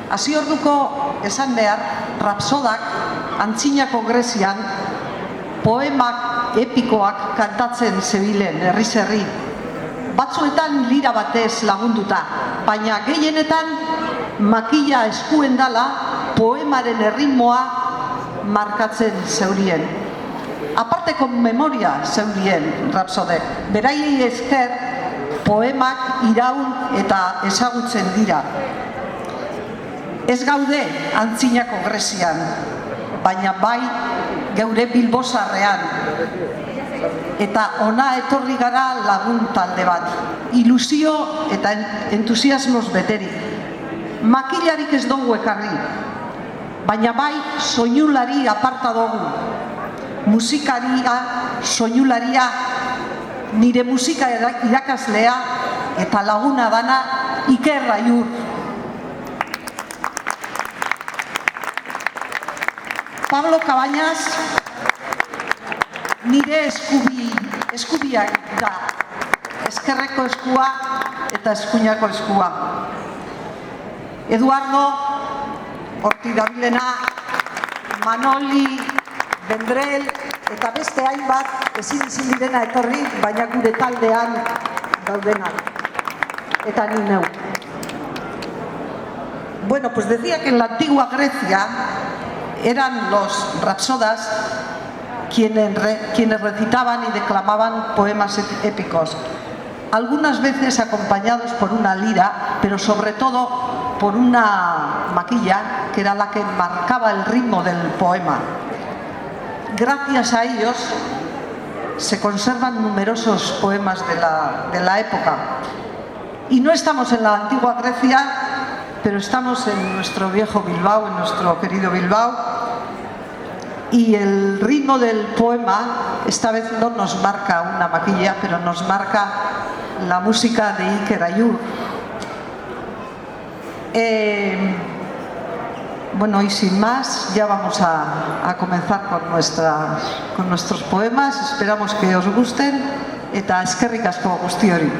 Hasi orduko esan behar, rapsodak antzinako Grezian poemak epikoak kantatzen zebilen herriz herri. Batzuetan lira batez lagunduta, baina gehienetan makila eskuen dala poemaren erritmoa markatzen zeurien. Aparteko memoria zeurien rapsodek. Beraiei esker poemak iraun eta ezagutzen dira. Ez gaude antzinako Grezian, baina bai geure Bilbosarrean. Eta ona etorri gara lagun talde bat. Ilusio eta entusiasmoz beterik. Makilarik ez dugu ekarri, baina bai soinulari aparta dugu. Musikaria, soinularia, nire musika irakaslea eta laguna dana Iker Aiur. Pablo Cabañas nire eskubiak da, eskerreko eskua eta eskuinako eskua. Eduardo, hortik dabilena, Manoli, Vendrell eta beste hainbat ezin direna etorri, baina gure taldean daudenak. Eta ni neu. Bueno, pues decía que en la antigua Grecia eran los rapsodas quienes recitaban y declamaban poemas épicos, algunas veces acompañados por una lira, pero sobre todo por una maquilla, que era la que marcaba el ritmo del poema. Gracias a ellos se conservan numerosos poemas de la época. Y no estamos en la antigua Grecia, pero estamos en nuestro viejo Bilbao, en nuestro querido Bilbao, y el ritmo del poema esta vez no nos marca una maquilla, pero nos marca la música de Iker Aiur. Bueno, y sin más, ya vamos a comenzar con nuestros poemas. Esperamos que os gusten, eta eskerrik asko guztiori.